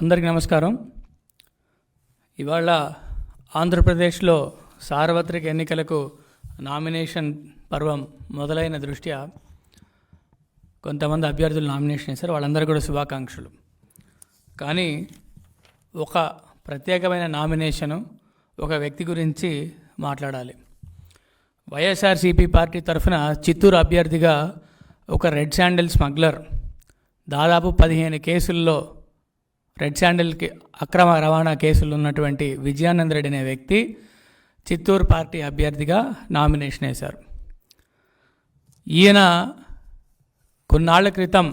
అందరికీ నమస్కారం. ఇవాళ ఆంధ్రప్రదేశ్లో సార్వత్రిక ఎన్నికలకు నామినేషన్ పర్వం మొదలైన దృష్ట్యా కొంతమంది అభ్యర్థులు నామినేషన్ చేశారు. వాళ్ళందరూ కూడా శుభాకాంక్షలు. కానీ ఒక ప్రత్యేకమైన నామినేషను ఒక వ్యక్తి గురించి మాట్లాడాలి. వైఎస్ఆర్సీపీ పార్టీ తరఫున చిత్తూరు అభ్యర్థిగా ఒక రెడ్ శాండిల్ స్మగ్లర్ దాదాపు 15 కేసుల్లో రెడ్ శాండిల్కి అక్రమ రవాణా కేసులు ఉన్నటువంటి విజయానంద రెడ్డి అనే వ్యక్తి చిత్తూరు పార్టీ అభ్యర్థిగా నామినేషన్ వేశారు. ఈయన కొన్నాళ్ల క్రితం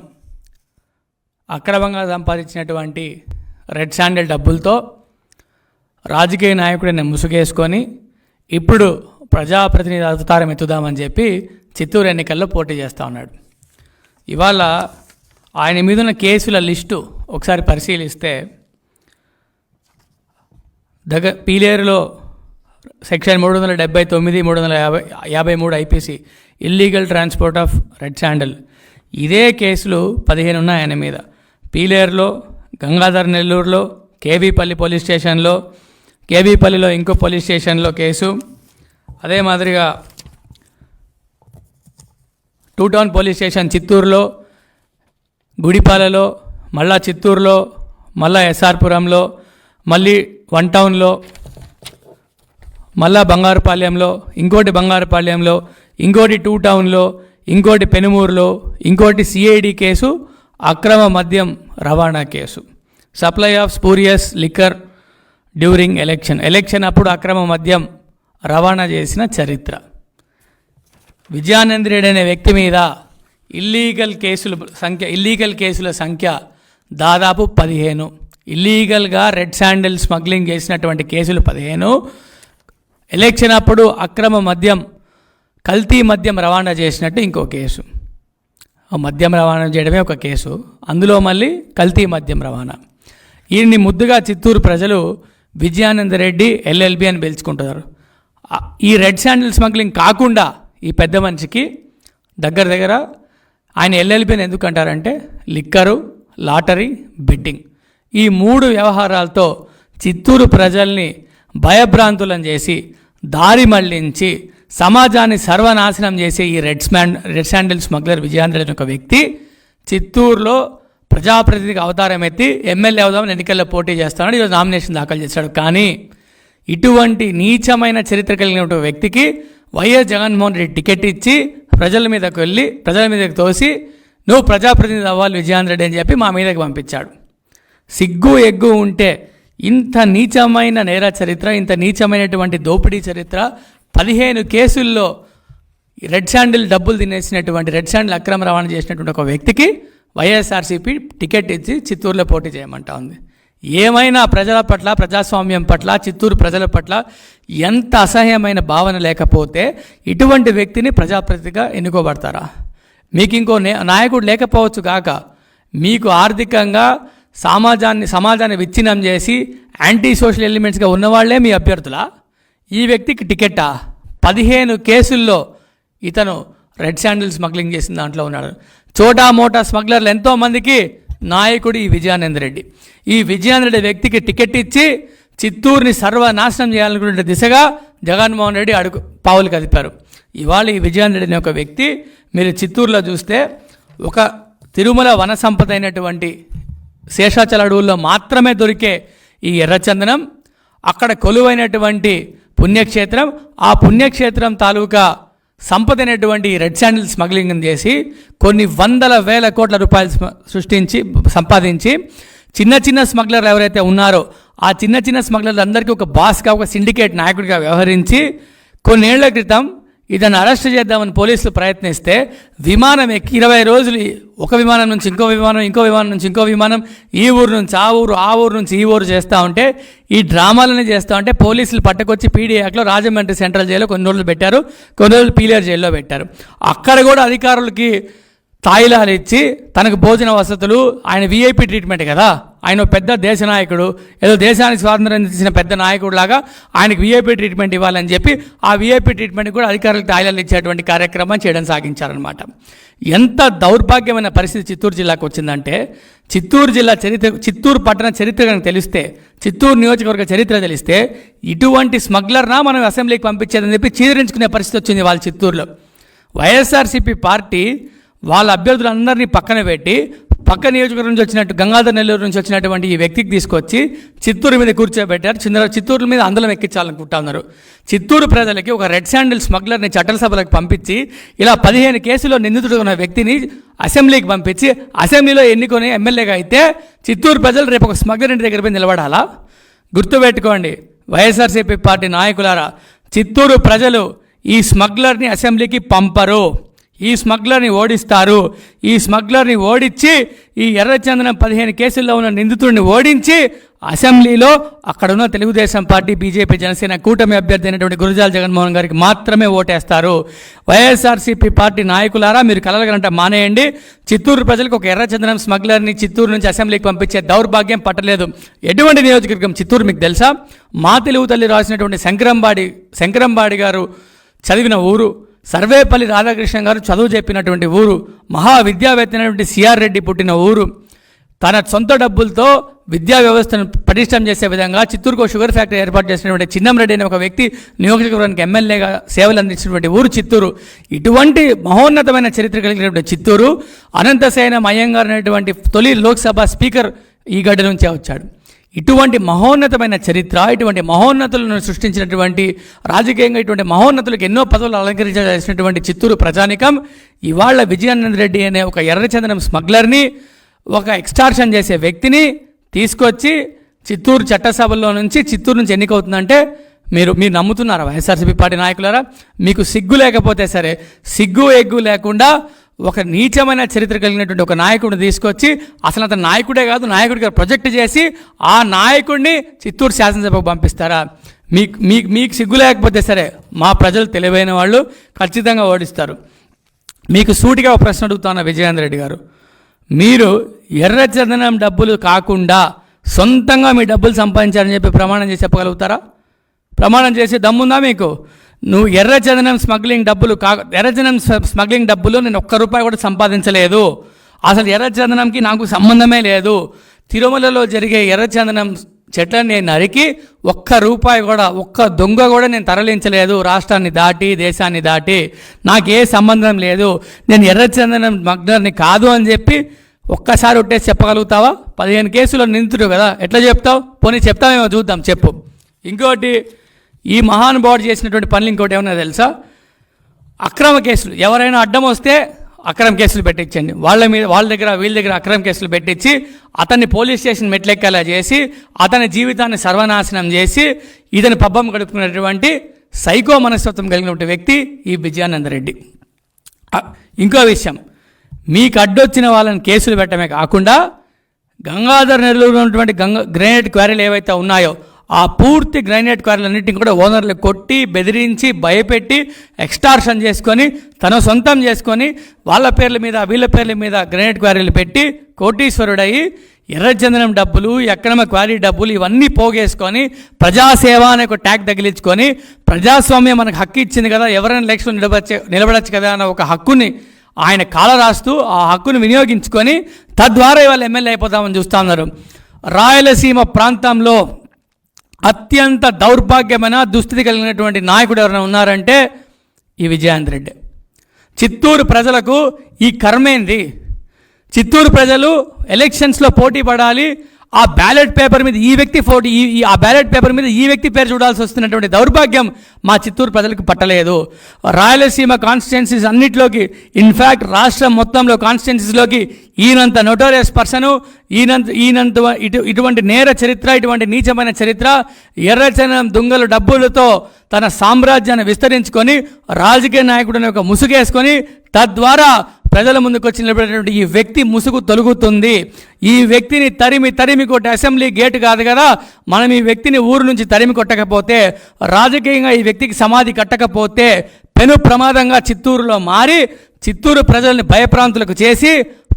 అక్రమంగా సంపాదించినటువంటి రెడ్ శాండిల్ డబ్బులతో రాజకీయ నాయకుడిని ముసుగేసుకొని ఇప్పుడు ప్రజాప్రతినిధి అవతారం ఎత్తుదామని చెప్పి చిత్తూరు ఎన్నికల్లో పోటీ చేస్తూ ఉన్నాడు. ఇవాళ ఆయన మీద ఉన్న కేసుల లిస్టు ఒకసారి పరిశీలిస్తే పీలేరులో section 379, 353 IPC illegal transport of red sandal, ఇదే కేసులు 15 ఉన్నాయి ఆయన మీద. పీలేరులో, గంగాధర్ నెల్లూరులో, కేవీపల్లి పోలీస్ స్టేషన్లో, కేవీపల్లిలో ఇంకో పోలీస్ స్టేషన్లో కేసు, అదే మాదిరిగా టూ టౌన్ పోలీస్ స్టేషన్ చిత్తూరులో, గుడిపాలలో, మళ్ళా చిత్తూరులో, మళ్ళా ఎస్ఆర్పురంలో, మళ్ళీ 1 టౌన్లో, మళ్ళా బంగారుపాళ్యంలో, ఇంకోటి బంగారుపాళ్యంలో, ఇంకోటి 2 టౌన్లో, ఇంకోటి పెనుమూరులో, ఇంకోటి సిఐడి కేసు అక్రమ మద్యం రవాణా case, supply of spurious liquor during election అప్పుడు అక్రమ మద్యం రవాణా చేసిన చరిత్ర. విజయానంద రెడ్డి అనే వ్యక్తి మీద ఇల్లీగల్ కేసుల సంఖ్య దాదాపు 15. ఇల్లీగల్గా రెడ్ శాండిల్ స్మగ్లింగ్ చేసినటువంటి కేసులు 15. ఎలక్షన్ అప్పుడు అక్రమ మద్యం, కల్తీ మద్యం రవాణా చేసినట్టు ఇంకో కేసు. మద్యం రవాణా చేయడమే ఒక కేసు, అందులో మళ్ళీ కల్తీ మద్యం రవాణా. ఈయన్ని ముద్దుగా చిత్తూరు ప్రజలు విజయానంద రెడ్డి ఎల్ఎల్బి అని పిలుచుకుంటున్నారు. ఈ రెడ్ శాండిల్ స్మగ్లింగ్ కాకుండా ఈ పెద్ద మనిషికి దగ్గర ఆయన ఎల్ఎల్బిని ఎందుకు అంటారంటే లిక్కరు, లాటరీ, బెట్టింగ్, ఈ 3 వ్యవహారాలతో చిత్తూరు ప్రజల్ని భయభ్రాంతులను చేసి దారి మళ్లించి సమాజాన్ని సర్వనాశనం చేసే ఈ red sandal smuggler Vijayananda Reddy ఒక వ్యక్తి చిత్తూరులో ప్రజాప్రతినిధికి అవతారం ఎత్తి ఎమ్మెల్యే అవుదామని ఎన్నికల్లో పోటీ చేస్తానని ఈరోజు నామినేషన్ దాఖలు చేశాడు. కానీ ఇటువంటి నీచమైన చరిత్ర కలిగిన ఒక వ్యక్తికి వైఎస్ జగన్మోహన్ రెడ్డి టికెట్ ఇచ్చి ప్రజల మీదకి తోసి నువ్వు ప్రజాప్రతినిధి అవ్వాలి విజయానంద రెడ్డి అని చెప్పి మా మీదకి పంపించాడు. సిగ్గు ఎగ్గు ఉంటే ఇంత నీచమైన నేర చరిత్ర, ఇంత నీచమైనటువంటి దోపిడీ చరిత్ర, 15 కేసుల్లో రెడ్ శాండిల్ డబ్బులు తినేసినటువంటి, రెడ్ శాండిల్ అక్రమ రవాణా చేసినటువంటి ఒక వ్యక్తికి వైఎస్ఆర్సీపీ టికెట్ ఇచ్చి చిత్తూరులో పోటీ చేయమంటా ఉంది. ఏమైనా ప్రజల పట్ల, ప్రజాస్వామ్యం పట్ల, చిత్తూరు ప్రజల పట్ల ఎంత అసహ్యమైన భావన లేకపోతే ఇటువంటి వ్యక్తిని ప్రజాప్రతినిధిగా ఎన్నుకోబడతారా? మీకు ఇంకో నాయకుడు లేకపోవచ్చు కాక మీకు ఆర్థికంగా సమాజాన్ని విచ్ఛిన్నం చేసి యాంటీ సోషల్ ఎలిమెంట్స్గా ఉన్నవాళ్లే మీ అభ్యర్థులా? ఈ వ్యక్తికి టికెట్టా? 15 కేసుల్లో ఇతను రెడ్ శాండిల్ స్మగ్లింగ్ చేసిన దాంట్లో ఉన్నాడు. చోటా మోటా స్మగ్లర్లు ఎంతోమందికి నాయకుడు ఈ విజయానంద రెడ్డి. ఈ విజయానంద రెడ్డి వ్యక్తికి టికెట్ ఇచ్చి చిత్తూరుని సర్వనాశనం చేయాలనుకునే దిశగా జగన్మోహన్ రెడ్డి పావులు కదిపారు. ఇవాళ ఈ విజయానంద రెడ్డి అనే ఒక వ్యక్తి మీరు చిత్తూరులో చూస్తే ఒక తిరుమల వన సంపద అయినటువంటి శేషాచల అడవుల్లో మాత్రమే దొరికే ఈ ఎర్రచందనం, అక్కడ కొలువైనటువంటి పుణ్యక్షేత్రం, ఆ పుణ్యక్షేత్రం తాలూకా సంపద అయినటువంటి రెడ్ శాండిల్ స్మగ్లింగ్ చేసి కొన్ని వందల వేల కోట్ల రూపాయలు సంపాదించి చిన్న స్మగ్లర్లు ఎవరైతే ఉన్నారో ఆ చిన్న స్మగ్లర్లు అందరికీ ఒక బాస్గా, ఒక సిండికేట్ నాయకుడిగా వ్యవహరించి కొన్నేళ్ల క్రితం ఇతను అరెస్ట్ చేద్దామని పోలీసులు ప్రయత్నిస్తే విమానం ఎక్కి 20 రోజులు ఒక విమానం నుంచి ఇంకో విమానం, ఇంకో విమానం నుంచి ఇంకో విమానం, ఈ ఊరు నుంచి ఆ ఊరు, ఆ ఊరు నుంచి ఈ ఊరు చేస్తూ ఉంటే, ఈ డ్రామాలని చేస్తూ ఉంటే పోలీసులు పట్టుకొచ్చి పీడీయాక్లో రాజమండ్రి సెంట్రల్ జైల్లో కొన్ని రోజులు పెట్టారు, కొన్ని రోజులు పీలేరు జైల్లో పెట్టారు. అక్కడ కూడా అధికారులకి తాయిలాలు ఇచ్చి తనకు భోజన వసతులు, ఆయన వీఐపీ ట్రీట్మెంట్ కదా, ఆయన పెద్ద దేశ నాయకుడు, ఏదో దేశానికి స్వాతంత్రం ఇచ్చిన పెద్ద నాయకుడు లాగా ఆయనకు వీఐపీ ట్రీట్మెంట్ ఇవ్వాలని చెప్పి ఆ వీఐపీ ట్రీట్మెంట్ కూడా అధికారులకు తాయిలాలు ఇచ్చేటువంటి కార్యక్రమం చేయడం సాగించారనమాట. ఎంత దౌర్భాగ్యమైన పరిస్థితి చిత్తూరు జిల్లాకు వచ్చిందంటే, చిత్తూరు జిల్లా చరిత్ర, చిత్తూరు పట్టణ చరిత్ర కనుక తెలిస్తే, చిత్తూరు నియోజకవర్గ చరిత్ర తెలిస్తే ఇటువంటి స్మగ్లర్నా మనం అసెంబ్లీకి పంపించేదని చెప్పి చీదరించుకునే పరిస్థితి వచ్చింది వాళ్ళ చిత్తూరులో. వైఎస్ఆర్సీపీ పార్టీ వాళ్ళ అభ్యర్థులందరినీ పక్కన పెట్టి పక్క నియోజకవర్గం నుంచి వచ్చినట్టు గంగాధర్ నెల్లూరు నుంచి వచ్చినటువంటి ఈ వ్యక్తికి తీసుకొచ్చి చిత్తూరు మీద కూర్చోబెట్టారు. చిత్తూరు మీద అందలం ఎక్కించాలనుకుంటా ఉన్నారు. చిత్తూరు ప్రజలకి ఒక రెడ్ శాండిల్ స్మగ్లర్ని చట్టసభలకు పంపించి ఇలా 15 కేసులో నిందితుడు ఉన్న వ్యక్తిని అసెంబ్లీకి పంపించి అసెంబ్లీలో ఎన్నుకొని ఎమ్మెల్యేగా అయితే చిత్తూరు ప్రజలు రేపు ఒక స్మగ్లర్ ఇంటి దగ్గర పోయి నిలబడాలా? గుర్తుపెట్టుకోండి వైఎస్ఆర్సీపీ పార్టీ నాయకులారా, చిత్తూరు ప్రజలు ఈ స్మగ్లర్ని అసెంబ్లీకి పంపరు. ఈ స్మగ్లర్ని ఓడిస్తారు. ఈ స్మగ్లర్ని ఓడించి ఈ ఎర్రచందనం 15 కేసుల్లో ఉన్న నిందితుడిని ఓడించి అసెంబ్లీలో అక్కడున్న తెలుగుదేశం పార్టీ, బీజేపీ, జనసేన కూటమి అభ్యర్థి అయినటువంటి గురజాల జగన్మోహన్ గారికి మాత్రమే ఓటేస్తారు. వైఎస్ఆర్సీపీ పార్టీ నాయకులారా, మీరు కలలుగనంట మానేయండి. చిత్తూరు ప్రజలకు ఒక ఎర్రచందనం స్మగ్లర్ని చిత్తూరు నుంచి అసెంబ్లీకి పంపించే దౌర్భాగ్యం పట్టలేదు. ఎటువంటి నియోజకవర్గం చిత్తూరు మీకు తెలుసా? మా తెలుగు తల్లి రాసినటువంటి శంకరంబాడి గారు చదివిన ఊరు, సర్వేపల్లి రాధాకృష్ణ గారు చదువు చెప్పినటువంటి ఊరు, మహావిద్యావేత్త అయినటువంటి సిఆర్ రెడ్డి పుట్టిన ఊరు. తన సొంత డబ్బులతో విద్యా వ్యవస్థను పటిష్టం చేసే విధంగా చిత్తూరుకు షుగర్ ఫ్యాక్టరీ ఏర్పాటు చేసినటువంటి చిన్నంరెడ్డి అనే ఒక వ్యక్తి నియోజకవర్గానికి ఎమ్మెల్యేగా సేవలు అందించినటువంటి ఊరు చిత్తూరు. ఇటువంటి మహోన్నతమైన చరిత్ర కలిగినటువంటి చిత్తూరు అనంతసేన అయ్యంగార్ అనేటువంటి తొలి లోక్సభ స్పీకర్ ఈ గడ్డ నుంచే వచ్చాడు. ఇటువంటి మహోన్నతమైన చరిత్ర, ఇటువంటి మహోన్నతులను సృష్టించినటువంటి, రాజకీయంగా ఇటువంటి మహోన్నతులకు ఎన్నో పదవులు అలంకరించాల్సినటువంటి చిత్తూరు ప్రజానికం ఇవాళ విజయానంద రెడ్డి అనే ఒక ఎర్రచందనం స్మగ్లర్ని, ఒక ఎక్స్టార్షన్ చేసే వ్యక్తిని తీసుకొచ్చి చిత్తూరు చట్టసభల్లో నుంచి చిత్తూరు నుంచి ఎన్నికవుతుందంటే మీరు నమ్ముతున్నారా వైఎస్ఆర్సీపీ పార్టీ నాయకులారా? మీకు సిగ్గు లేకపోతే సరే, సిగ్గు ఎగ్గు లేకుండా ఒక నీచమైన చరిత్ర కలిగినటువంటి ఒక నాయకుడిని తీసుకొచ్చి అసలు అతను నాయకుడే కాదు, నాయకుడిగా ప్రొజెక్ట్ చేసి ఆ నాయకుడిని చిత్తూరు శాసనసభకు పంపిస్తారా? మీకు సిగ్గు లేకపోతే సరే, మా ప్రజలు తెలివైన వాళ్ళు ఖచ్చితంగా ఓడిస్తారు. మీకు సూటిగా ఒక ప్రశ్న అడుగుతున్న విజయేంద్ర రెడ్డి గారు, మీరు ఎర్రచందనం డబ్బులు కాకుండా సొంతంగా మీ డబ్బులు సంపాదించారని చెప్పి ప్రమాణం చేసి చెప్పగలుగుతారా? ప్రమాణం చేసి దమ్ముందా మీకు? నువ్వు ఎర్రచందనం స్మగ్లింగ్ డబ్బులు నేను ₹1 కూడా సంపాదించలేదు, అసలు ఎర్రచందనంకి నాకు సంబంధమే లేదు, తిరుమలలో జరిగే ఎర్రచందనం చెట్లను నేను నరికి ₹1 కూడా, ఒక్క దొంగ కూడా నేను తరలించలేదు, రాష్ట్రాన్ని దాటి దేశాన్ని దాటి నాకే సంబంధం లేదు, నేను ఎర్రచందనం స్మగ్లర్ని కాదు అని చెప్పి ఒక్కసారి ఒట్టేసి చెప్పగలుగుతావా? 15 కేసులో నిందితుడు కదా, ఎట్లా చెప్తావు? పోనీ చెప్తామేమో చూద్దాం, చెప్పు. ఇంకోటి, ఈ మహానుభావుడు చేసినటువంటి పనులు ఇంకోటి ఏమన్నా తెలుసా? అక్రమ కేసులు, ఎవరైనా అడ్డం వస్తే అక్రమ కేసులు పెట్టించండి, వాళ్ళ దగ్గర వీళ్ళ దగ్గర అక్రమ కేసులు పెట్టించి అతన్ని పోలీస్ స్టేషన్ మెట్లెక్కేలా చేసి అతని జీవితాన్ని సర్వనాశనం చేసి ఇతని పబ్బం గడుపుకున్నటువంటి సైకో మనస్తత్వం కలిగినటువంటి వ్యక్తి ఈ విజయానంద రెడ్డి. ఇంకో విషయం, మీకు అడ్డొచ్చిన వాళ్ళని కేసులు పెట్టడమే కాకుండా గంగాధర్ నెల్లూరు ఉన్నటువంటి గ్రానైట్ క్వారీలు ఏవైతే ఉన్నాయో ఆ పూర్తి గ్రానైట్ క్వారీలన్నింటినీ కూడా ఓనర్లు కొట్టి, బెదిరించి, భయపెట్టి, ఎక్స్టార్షన్ చేసుకొని, తన సొంతం చేసుకొని వాళ్ళ పేర్ల మీద వీళ్ళ పేర్ల మీద గ్రానైట్ క్వారీలు పెట్టి కోటీశ్వరుడయి ఎర్రచందనం డబ్బులు, అక్రమ క్వారీ డబ్బులు ఇవన్నీ పోగేసుకొని ప్రజాసేవ అనే ఒక ట్యాగ్ తగిలించుకొని, ప్రజాస్వామ్యం మనకు హక్కు ఇచ్చింది కదా, ఎవరైనా ఎలక్షన్లో నిలబడచ్చు కదా అన్న ఒక హక్కుని ఆయన కాల రాస్తూ ఆ హక్కును వినియోగించుకొని తద్వారా ఇవాళ ఎమ్మెల్యే అయిపోతామని చూస్తూ ఉన్నారు. రాయలసీమ ప్రాంతంలో అత్యంత దౌర్భాగ్యమైన దుస్థితి కలిగినటువంటి నాయకుడు ఎవరైనా ఉన్నారంటే ఈ విజయాంధ్ర రెడ్డి. చిత్తూరు ప్రజలకు ఈ కర్మేంది? చిత్తూరు ప్రజలు ఎలక్షన్స్లో పోటీ పడాలి, ఆ బ్యాలెట్ పేపర్ మీద ఈ వ్యక్తి ఆ బ్యాలెట్ పేపర్ మీద ఈ వ్యక్తి పేరు చూడాల్సి వస్తున్నటువంటి దౌర్భాగ్యం మా చిత్తూరు ప్రజలకు పట్టలేదు. రాయలసీమ కాన్స్టిట్యున్సీస్ అన్నింటిలోకి, ఇన్ఫ్యాక్ట్ రాష్ట్రం మొత్తంలో కాన్స్టిట్యున్సీస్లోకి ఈయనంత నోటోరియస్ పర్సను, ఇటువంటి నేర చరిత్ర, ఇటువంటి నీచమైన చరిత్ర, ఎర్రచందనం దొంగలు డబ్బులతో తన సామ్రాజ్యాన్ని విస్తరించుకొని రాజకీయ నాయకుడిని ఒక ముసుగేసుకొని తద్వారా ప్రజల ముందుకు వచ్చి నిలబడేటువంటి ఈ వ్యక్తి ముసుగు తొలుగుతుంది. ఈ వ్యక్తిని తరిమి కొట్టే అసెంబ్లీ గేటు కాదు కదా, మనం ఈ వ్యక్తిని ఊరు నుంచి తరిమి కొట్టకపోతే, రాజకీయంగా ఈ వ్యక్తికి సమాధి కట్టకపోతే పెను ప్రమాదంగా చిత్తూరులో మారి చిత్తూరు ప్రజల్ని భయప్రాంతులకు చేసి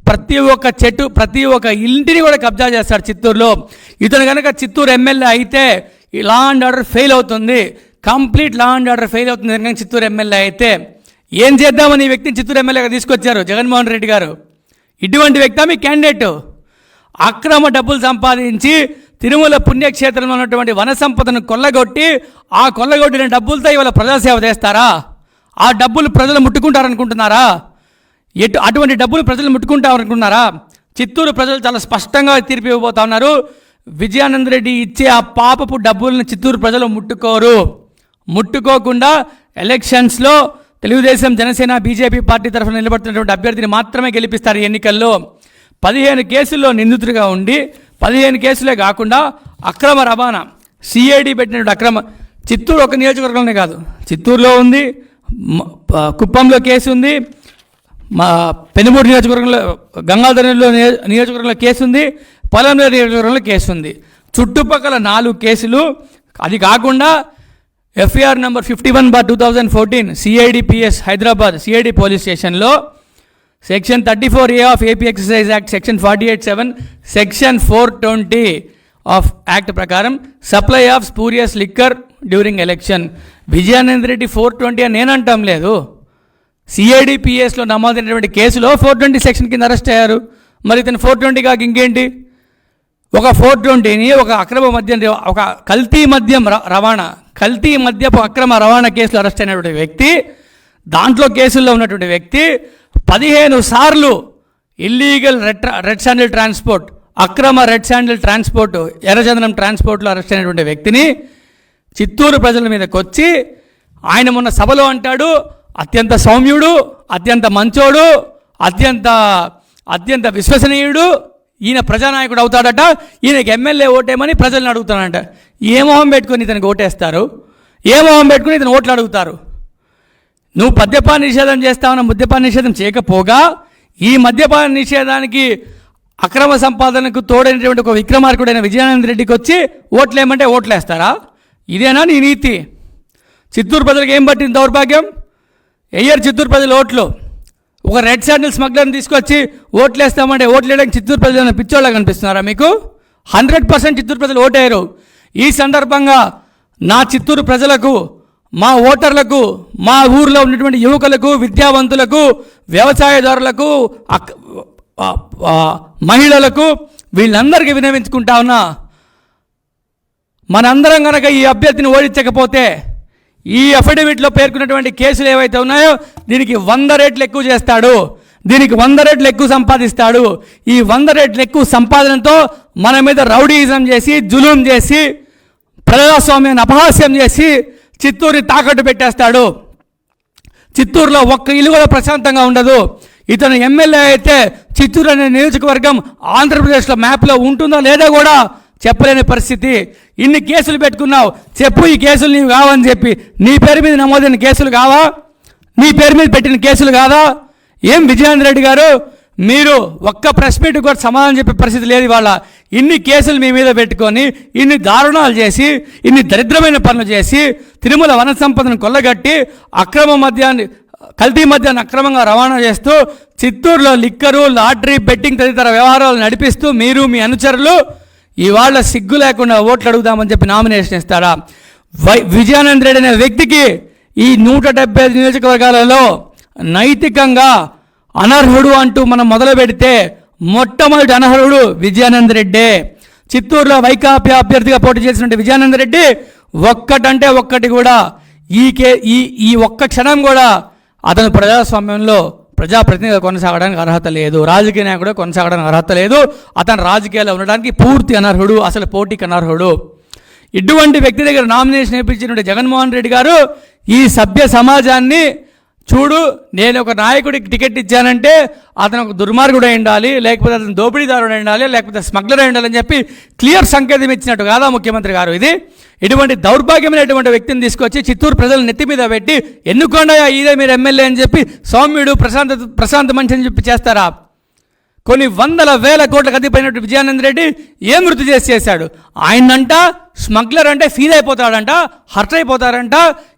ప్రతి ఒక్క చెట్టు, ప్రతి ఒక్క ఇంటిని కూడా కబ్జా చేస్తాడు చిత్తూరులో. ఇతను కనుక చిత్తూరు ఎమ్మెల్యే అయితే ఈ లా అండ్ ఆర్డర్ ఫెయిల్ అవుతుంది, complete law and order fail అవుతుంది కనుక చిత్తూరు ఎమ్మెల్యే అయితే. ఏం చేద్దామని ఈ వ్యక్తిని చిత్తూరు ఎమ్మెల్యేగా తీసుకొచ్చారు జగన్మోహన్ రెడ్డి గారు. ఇటువంటి వ్యక్తి మీ క్యాండిడేట్. అక్రమ డబ్బులు సంపాదించి తిరుమల పుణ్యక్షేత్రంలో ఉన్నటువంటి వన సంపదను కొల్లగొట్టి, ఆ కొల్లగొట్టిన డబ్బులతో ఇవాళ ప్రజాసేవ చేస్తారా? ఆ డబ్బులు ప్రజలు ముట్టుకుంటారనుకుంటున్నారా? అటువంటి డబ్బులు ప్రజలు ముట్టుకుంటారనుకుంటున్నారా? చిత్తూరు ప్రజలు చాలా స్పష్టంగా తీర్పు ఇవ్వబోతా ఉన్నారు. విజయానంద రెడ్డి ఇచ్చే ఆ పాపపు డబ్బులను చిత్తూరు ప్రజలు ముట్టుకోకుండా ఎలక్షన్స్లో తెలుగుదేశం, జనసేన, బీజేపీ పార్టీ తరఫున నిలబడుతున్నటువంటి అభ్యర్థిని మాత్రమే గెలిపిస్తారు ఈ ఎన్నికల్లో. 15 కేసుల్లో నిందితుడిగా ఉండి 15 కేసులే కాకుండా అక్రమ రవాణా సిఐడి పెట్టినటువంటి అక్రమ, చిత్తూరు ఒక నియోజకవర్గంలోనే కాదు, చిత్తూరులో ఉంది, కుప్పంలో కేసు ఉంది, మా పెనుమూరు నియోజకవర్గంలో, గంగాధరంలో నియోజకవర్గంలో కేసు ఉంది, పొలంలో నియోజకవర్గంలో కేసు ఉంది. చుట్టుపక్కల 4 కేసులు. అది కాకుండా FIR number 51/2014 CIDPS Hyderabad CID police స్టేషన్లో section 34A of AP excise act, section 48(7), section 420 of act ప్రకారం supply of spurious liquor during election. Vijayananda Reddy 420 అని నేను అంటాం లేదు, సిఐడిపిఎస్లో నమోదైనటువంటి కేసులో 420 సెక్షన్ కింద అరెస్ట్ అయ్యారు. మరి ఇతను 420 కాక ఇంకేంటి? ఒక 420ని ఒక అక్రమ మద్యం, ఒక కల్తీ మద్యం రవాణా, కల్తీ మద్యపు అక్రమ రవాణా కేసులో అరెస్ట్ అయినటువంటి వ్యక్తి, దాంట్లో కేసుల్లో ఉన్నటువంటి వ్యక్తి 15 సార్లు ఇల్లీగల్ రెడ్ శాండిల్ ట్రాన్స్పోర్ట్, అక్రమ రెడ్ శాండిల్ ట్రాన్స్పోర్ట్, ఎర్రచందనం ట్రాన్స్పోర్ట్లో అరెస్ట్ అయినటువంటి వ్యక్తిని చిత్తూరు ప్రజల మీదకి వచ్చి ఆయన మొన్న సభలో అంటాడు, అత్యంత సౌమ్యుడు, అత్యంత మంచోడు, అత్యంత విశ్వసనీయుడు, ఈయన ప్రజానాయకుడు అవుతాడట, ఈయనకి ఎమ్మెల్యే ఓటేమని ప్రజలను అడుగుతానంట. ఏ మొహం పెట్టుకొని ఇతనికి ఓటేస్తారు? ఏ మొహం పెట్టుకుని ఇతను ఓట్లు అడుగుతారు? నువ్వు మద్యపాన నిషేధం చేస్తావన్న మద్యపాన నిషేధం చేయకపోగా ఈ మద్యపాన నిషేధానికి అక్రమ సంపాదనకు తోడైనటువంటి ఒక విక్రమార్కుడైన విజయానంద రెడ్డికి వచ్చి ఓట్లేమంటే ఓట్లేస్తారా? ఇదేనా నీ నీతి? చిత్తూరు ప్రజలకు ఏం పట్టింది దౌర్భాగ్యం? ఎయ్యరు చిత్తూరు ప్రజలు ఓట్లు. ఒక రెడ్ శాండిల్ స్మగ్లర్ని తీసుకొచ్చి ఓట్లేస్తామంటే ఓట్లేయడానికి చిత్తూరు ప్రజలు పిచ్చోళ్ళ కనిపిస్తున్నారా మీకు? 100% చిత్తూరు ప్రజలు ఓటేయరు. ఈ సందర్భంగా నా చిత్తూరు ప్రజలకు, మా ఓటర్లకు, మా ఊర్లో ఉన్నటువంటి యువకులకు, విద్యావంతులకు, వ్యవసాయదారులకు, మహిళలకు, వీళ్ళందరికీ విన్నవించుకుంటా ఉన్నా, మనందరం కనుక ఈ అభ్యర్థిని ఓడించకపోతే ఈ అఫిడవిట్లో పేర్కొన్నటువంటి కేసులు ఏవైతే ఉన్నాయో దీనికి 100 రెట్లు ఎక్కువ చేస్తాడు, దీనికి 100 రెట్లు ఎక్కువ సంపాదిస్తాడు. ఈ 100 రెట్లు ఎక్కువ సంపాదనతో మన మీద రౌడీయిజం చేసి, జులుం చేసి, ప్రజాస్వామ్యాన్ని అపహాస్యం చేసి చిత్తూరుని తాకట్టు పెట్టేస్తాడు. చిత్తూరులో ఒక్క ఇల్లు కూడా ప్రశాంతంగా ఉండదు. ఇతను ఎమ్మెల్యే అయితే చిత్తూరు అనే నియోజకవర్గం ఆంధ్రప్రదేశ్లో మ్యాప్లో ఉంటుందో లేదో కూడా చెప్పలేని పరిస్థితి. ఇన్ని కేసులు పెట్టుకున్నావు, చెప్పు ఈ కేసులు నీవు కావని చెప్పి. నీ పేరు మీద నమోదైన కేసులు కావా? నీ పేరు మీద పెట్టిన కేసులు కాదా? ఏం విజయానంద రెడ్డి గారు, మీరు ఒక్క ప్రెస్ మీట్ కూడా సమాధానం చెప్పే పరిస్థితి లేదు ఇవాళ. ఇన్ని కేసులు మీ మీద పెట్టుకొని, ఇన్ని దారుణాలు చేసి, ఇన్ని దరిద్రమైన పనులు చేసి, తిరుమల వన సంపదను కొల్లగట్టి, అక్రమ మద్యాన్ని, కల్తీ మద్యాన్ని అక్రమంగా రవాణా చేస్తూ, చిత్తూరులో లిక్కరు, లాటరీ, బెట్టింగ్ తదితర వ్యవహారాలు నడిపిస్తూ మీరు మీ అనుచరులు ఇవాళ సిగ్గు లేకుండా ఓట్లు అడుగుదామని చెప్పి నామినేషన్ ఇస్తాడా? విజయానంద రెడ్డి అనే వ్యక్తికి ఈ 175 నియోజకవర్గాలలో నైతికంగా అనర్హుడు అంటూ మనం మొదలు పెడితే మొట్టమొదటి అనర్హుడు విజయానంద రెడ్డే. చిత్తూరులో వైకాపీ అభ్యర్థిగా పోటీ చేసినటువంటి విజయానంద రెడ్డి ఒక్కటంటే ఒక్కటి కూడా ఈ ఒక్క క్షణం కూడా అతను ప్రజాస్వామ్యంలో ప్రజాప్రతినిధిగా కొనసాగడానికి అర్హత లేదు, రాజకీయ నాయకుడు కొనసాగడానికి అర్హత లేదు. అతను రాజకీయాల్లో ఉండడానికి పూర్తి అనర్హుడు, అసలు పోటీకి అనర్హుడు. ఇటువంటి వ్యక్తి దగ్గర నామినేషన్ ఇప్పించినటువంటి జగన్మోహన్ రెడ్డి గారు ఈ సభ్య సమాజాన్ని చూడు, నేను ఒక నాయకుడికి టికెట్ ఇచ్చానంటే అతను ఒక దుర్మార్గుడు అయి ఉండాలి, లేకపోతే అతను దోపిడీదారుడు అయి ఉండాలి, లేకపోతే స్మగ్లర్ అయి ఉండాలని చెప్పి క్లియర్ సంకేతం ఇచ్చినట్టు కాదా ముఖ్యమంత్రి గారు? ఇటువంటి దౌర్భాగ్యమైనటువంటి వ్యక్తిని తీసుకొచ్చి చిత్తూరు ప్రజలు నెత్తి మీద పెట్టి ఎన్నుకోండా ఇదే మీరు ఎమ్మెల్యే అని చెప్పి సౌమ్యుడు, ప్రశాంత మనిషి అని చెప్పి చేస్తారా? కొన్ని 100,000 కోట్లకు అధిపైనటువంటి విజయానంద రెడ్డి ఏం వృత్తి చేశాడు? ఆయనంట స్మగ్లర్ అంటే ఫీల్ అయిపోతాడంట, హర్ట్ అయిపోతారంట,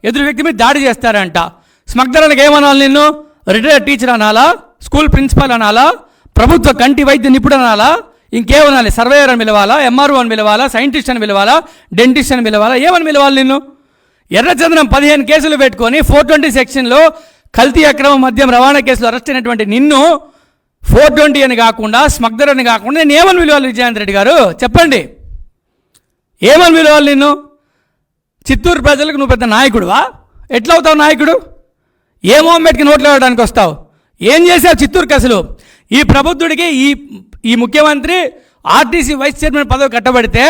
ఎదురు వ్యక్తి మీద దాడి చేస్తారంట. స్మగ్లర్ అనకి ఏమనాలి? నిన్ను రిటైర్డ్ టీచర్ అనాలా? స్కూల్ ప్రిన్సిపాల్ అనాలా? ప్రభుత్వ కంటి వైద్య నిపుణుడు అనాలా, ఇంకేమనాలి? సర్వేయర్ అని పిలవాలా, ఎంఆర్ఓ అని పిలవాలా, సైంటిస్ట్ అని పిలవాలా, డెంటిస్ట్ అని పిలవాలా, ఏమని పిలవాలి నిన్ను? ఎర్రచందనం 15 కేసులు పెట్టుకొని 420 సెక్షన్లో కల్తీ అక్రమ మద్యం రవాణా కేసులో అరెస్ట్ అయినటువంటి నిన్ను 420 అని కాకుండా, స్మగ్లర్ అని కాకుండా నేను ఏమని పిలవాలి? విజయాంత్ రెడ్డి గారు చెప్పండి, ఏమని పిలవాలి నిన్ను? చిత్తూరు ప్రజలకు నువ్వు పెద్ద నాయకుడువా? ఎట్లా అవుతావు నాయకుడు? ఏమో అమ్మేటికి నోట్లు వేయడానికి వస్తావు? ఏం చేసావు చిత్తూరుకి అసలు? ఈ ప్రబుద్ధుడికి ఈ ముఖ్యమంత్రి ఆర్టీసీ వైస్ చైర్మన్ పదవి కట్టబడితే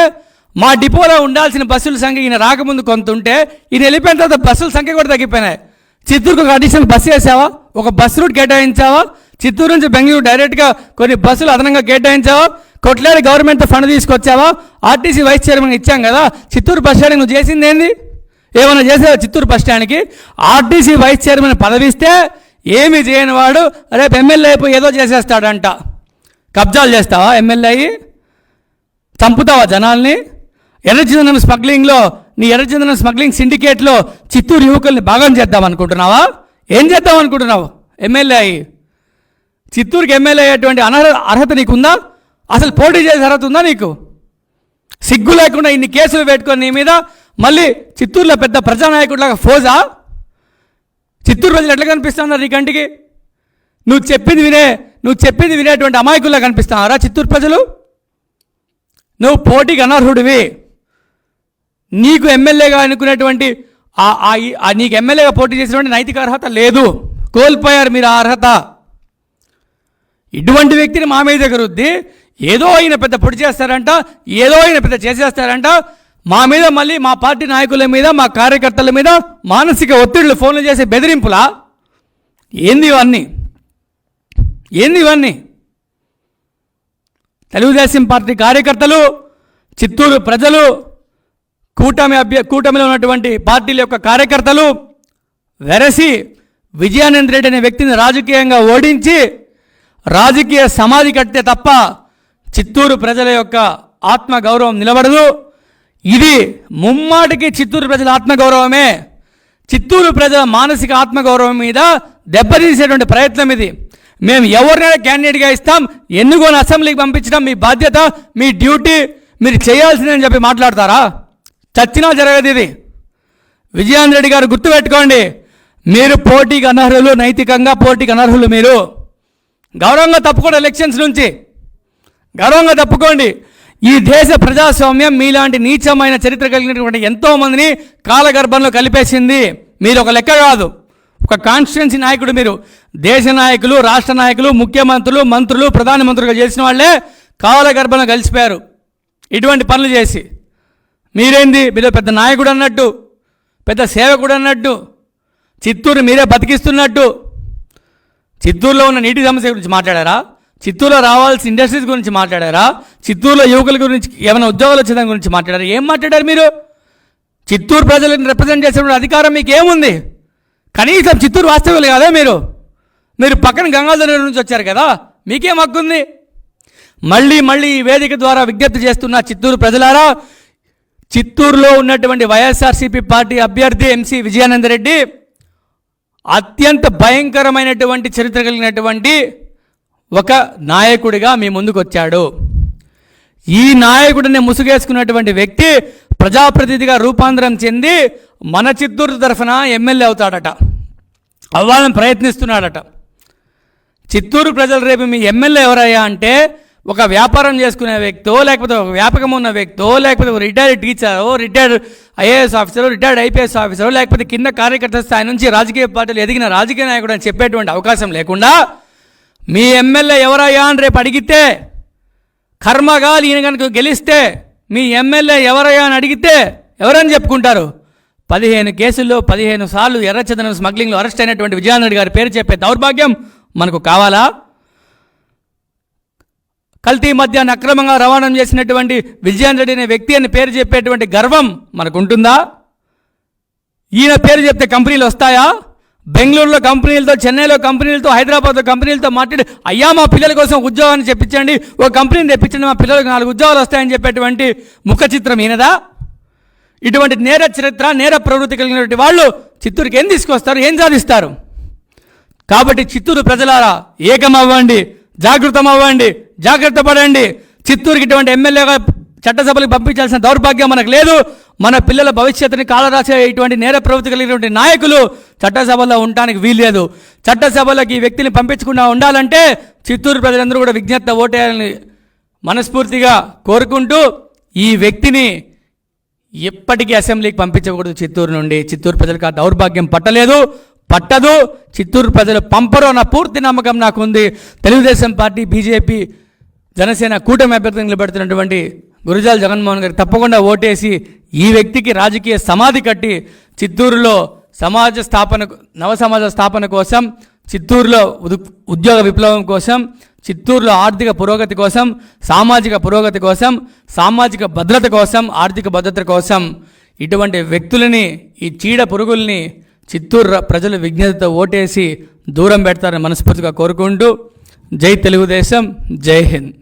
మా డిపోలో ఉండాల్సిన బస్సుల సంఖ్య ఈయన రాకముందు కొంత ఉంటే ఈయన వెళ్ళిపోయిన తర్వాత బస్సుల సంఖ్య కూడా తగ్గిపోయినాయి. చిత్తూరుకు ఒక అడిషనల్ బస్సు వేసావా? ఒక బస్సు రూట్ కేటాయించావా? చిత్తూరు నుంచి బెంగళూరు డైరెక్ట్గా కొన్ని బస్సులు అదనంగా కేటాయించావా? కొట్లాడి గవర్నమెంట్ ఫండ్ తీసుకొచ్చావా? ఆర్టీసీ వైస్ చైర్మన్ ఇచ్చాం కదా. చిత్తూరు బస్ స్టాండ్కి నువ్వు చేసింది ఏంది? ఏమైనా చేసావా చిత్తూరు బస్ స్టాండ్కి? ఆర్టీసీ వైస్ చైర్మన్ పదవి ఇస్తే ఏమి చేయని వాడు రేపు ఎమ్మెల్యే అయిపోయి ఏదో చేసేస్తాడంట. కబ్జాలు చేస్తావా? ఎమ్మెల్యే అయ్యి చంపుతావా జనాల్ని? ఎర్రచందనం స్మగ్లింగ్లో, నీ ఎర్రచందనం స్మగ్లింగ్ సిండికేట్లో చిత్తూరు యువకుల్ని భాగం చేద్దాం అనుకుంటున్నావా? ఏం చేద్దాం అనుకుంటున్నావు ఎమ్మెల్యే అయ్యి? చిత్తూరుకి ఎమ్మెల్యే అయ్యేటువంటి అర్హత నీకుందా? అసలు పోటీ చేసే అర్హత ఉందా నీకు? సిగ్గు లేకుండా ఇన్ని కేసులు పెట్టుకొని నీ మీద మళ్ళీ చిత్తూరులో పెద్ద ప్రజానాయకుడిలాగా ఫోజా? చిత్తూరు ప్రజలు ఎట్లా కనిపిస్తున్నారు నీ కంటికి? నువ్వు చెప్పింది వినేటువంటి అమాయకుల్లా కనిపిస్తున్నారా చిత్తూరు ప్రజలు? నువ్వు పోటీకి అనర్హుడివి. నీకు ఎమ్మెల్యేగా అనుకునేటువంటి నీకు ఎమ్మెల్యేగా పోటీ చేసినటువంటి నైతిక అర్హత లేదు. కోల్పోయారు మీరు ఆ అర్హత. ఇటువంటి వ్యక్తిని మా మీద ఎగరుద్ది, ఏదో ఆయన పెద్ద పొడి చేస్తారంట, ఏదో ఆయన పెద్ద చేసేస్తారంట. మా మీద మళ్ళీ మా పార్టీ నాయకుల మీద, మా కార్యకర్తల మీద మానసిక ఒత్తిళ్లు ఫోన్లు చేసే బెదిరింపులా? ఏంది ఇవన్నీ? తెలుగుదేశం పార్టీ కార్యకర్తలు, చిత్తూరు ప్రజలు, కూటమిలో ఉన్నటువంటి పార్టీల యొక్క కార్యకర్తలు వెరసి విజయానంద్ రెడ్డి అనే వ్యక్తిని రాజకీయంగా ఓడించి రాజకీయ సమాధి కడితే తప్ప చిత్తూరు ప్రజల యొక్క ఆత్మగౌరవం నిలబడదు. ఇది ముమ్మాటికి చిత్తూరు ప్రజల ఆత్మగౌరవమే. చిత్తూరు ప్రజల మానసిక ఆత్మగౌరవం మీద దెబ్బతీసేటువంటి ప్రయత్నం ఇది. మేము ఎవరినైనా క్యాండిడేట్గా ఇస్తాం, ఎన్నుకొని అసెంబ్లీకి పంపించడం మీ బాధ్యత, మీ డ్యూటీ, మీరు చేయాల్సిందని చెప్పి మాట్లాడతారా? చచ్చినా జరగదు ఇది. విజయాంత్ రెడ్డి గారు గుర్తుపెట్టుకోండి, మీరు పోటీకి అనర్హులు, నైతికంగా పోటీకి అనర్హులు. మీరు గౌరవంగా తప్పుకోండి, ఎలక్షన్స్ నుంచి గౌరవంగా తప్పుకోండి. ఈ దేశ ప్రజాస్వామ్యం మీలాంటి నీచమైన చరిత్ర కలిగినటువంటి ఎంతోమందిని కాలగర్భంలో కలిపేసింది. మీరు ఒక లెక్క కాదు, ఒక కాన్స్టిట్యున్సీ నాయకుడు. మీరు దేశ నాయకులు, రాష్ట్ర నాయకులు, ముఖ్యమంత్రులు, మంత్రులు, ప్రధానమంత్రులుగా చేసిన వాళ్ళే కాలగర్భంలో కలిసిపోయారు ఇటువంటి పనులు చేసి. మీరేంది, మీరు పెద్ద నాయకుడు అన్నట్టు, పెద్ద సేవకుడు అన్నట్టు, చిత్తూరు మీరే బతికిస్తున్నట్టు. చిత్తూరులో ఉన్న నీటి సమస్య గురించి మాట్లాడారా? చిత్తూరులో రావాల్సిన ఇండస్ట్రీస్ గురించి మాట్లాడారా? చిత్తూరులో యువకుల గురించి ఏమైనా ఉద్యోగాలు వచ్చేదాని గురించి మాట్లాడారా? ఏం మాట్లాడారు మీరు? చిత్తూరు ప్రజలను రిప్రజెంట్ చేసేటువంటి అధికారం మీకు ఏముంది? కనీసం చిత్తూరు వాస్తవ్యులు కాదా మీరు పక్కన గంగాధర నుంచి వచ్చారు కదా, మీకేం హక్కుంది? మళ్ళీ ఈ వేదిక ద్వారా విజ్ఞప్తి చేస్తున్న చిత్తూరు ప్రజలారా, చిత్తూరులో ఉన్నటువంటి వైఎస్ఆర్సీపీ పార్టీ అభ్యర్థి ఎంసీ విజయానంద రెడ్డి అత్యంత భయంకరమైనటువంటి చరిత్ర కలిగినటువంటి ఒక నాయకుడిగా మీ ముందుకు వచ్చాడు. ఈ నాయకుడిని ముసుగేసుకున్నటువంటి వ్యక్తి ప్రజాప్రతినిధిగా రూపాంతరం చెంది మన చిత్తూరు తరఫున ఎమ్మెల్యే అవుతాడట, అవ్వాలని ప్రయత్నిస్తున్నాడట. చిత్తూరు ప్రజలు రేపు మీ ఎమ్మెల్యే ఎవరయ్యా అంటే ఒక వ్యాపారం చేసుకునే వ్యక్తో, లేకపోతే ఒక వ్యాపకం ఉన్న వ్యక్తో, లేకపోతే ఒక రిటైర్డ్ టీచరో, రిటైర్డ్ ఐఏఎస్ ఆఫీసరో, రిటైర్డ్ ఐపీఎస్ ఆఫీసరో, లేకపోతే కింద కార్యకర్త స్థాయి నుంచి రాజకీయ పార్టీలు ఎదిగిన రాజకీయ నాయకుడు అని చెప్పేటువంటి అవకాశం లేకుండా మీ ఎమ్మెల్యే ఎవరయ్యా అని రేపు అడిగితే, కర్మగా ఈయన కనుక గెలిస్తే మీ ఎమ్మెల్యే ఎవరయ్యా అని అడిగితే ఎవరని చెప్పుకుంటారు? 15 కేసుల్లో 15 సార్లు ఎర్రచందనం స్మగ్లింగ్లో అరెస్ట్ అయినటువంటి విజయానంద రెడ్డి గారి పేరు చెప్పే దౌర్భాగ్యం మనకు కావాలా? కల్తీ మద్యాన్ని అక్రమంగా రవాణా చేసినటువంటి విజయానంద రెడ్డి అనే వ్యక్తి అని పేరు చెప్పేటువంటి గర్వం మనకు ఉంటుందా? ఈయన పేరు చెప్తే కంపెనీలు వస్తాయా? బెంగళూరులో కంపెనీలతో, చెన్నైలో కంపెనీలతో, హైదరాబాద్లో కంపెనీలతో మాట్లాడి అయ్యా మా పిల్లల కోసం ఉద్యోగాన్ని చెప్పించండి, ఒక కంపెనీని తెప్పించండి, మా పిల్లలకు 4 ఉద్యోగాలు వస్తాయని చెప్పేటువంటి ముఖ చిత్రం ఈయనదా? ఇటువంటి నేర చరిత్ర, నేర ప్రవృత్తి కలిగినటువంటి వాళ్ళు చిత్తూరుకి ఏం తీసుకొస్తారు, ఏం సాధిస్తారు? కాబట్టి చిత్తూరు ప్రజలారా ఏకమవ్వండి, జాగృతం అవ్వండి, జాగ్రత్త పడండి. చిత్తూరుకి ఇటువంటి ఎమ్మెల్యేగా చట్టసభలకు పంపించాల్సిన దౌర్భాగ్యం మనకు లేదు. మన పిల్లల భవిష్యత్తుని కాలరాసే ఇటువంటి నేర ప్రవృత్తి కలిగినటువంటి నాయకులు చట్టసభలో ఉండడానికి వీల్లేదు. చట్టసభలకు ఈ వ్యక్తిని పంపించకుండా ఉండాలంటే చిత్తూరు ప్రజలందరూ కూడా విజ్ఞప్తి ఓటేయాలని మనస్ఫూర్తిగా కోరుకుంటూ, ఈ వ్యక్తిని ఎప్పటికీ అసెంబ్లీకి పంపించకూడదు. చిత్తూరు నుండి చిత్తూరు ప్రజలకు ఆ దౌర్భాగ్యం పట్టదు. చిత్తూరు ప్రజలు పంపరు అన్న పూర్తి నమ్మకం నాకుంది. తెలుగుదేశం పార్టీ, బీజేపీ, జనసేన కూటమి అభ్యర్థిగా నిలబెడుతున్నటువంటి గురజాల జగన్మోహన్ గారికి తప్పకుండా ఓటేసి ఈ వ్యక్తికి రాజకీయ సమాధి కట్టి చిత్తూరులో నవ సమాజ స్థాపన కోసం, చిత్తూరులో ఉద్యోగ విప్లవం కోసం, చిత్తూరులో ఆర్థిక పురోగతి కోసం, సామాజిక పురోగతి కోసం, సామాజిక భద్రత కోసం, ఆర్థిక భద్రత కోసం ఇటువంటి వ్యక్తులని, ఈ చీడ పురుగుల్ని చిత్తూరు ప్రజలు విజ్ఞతతో ఓటేసి దూరం పెడతారని మనస్ఫూర్తిగా కోరుకుంటూ, జై తెలుగుదేశం, జై హింద్.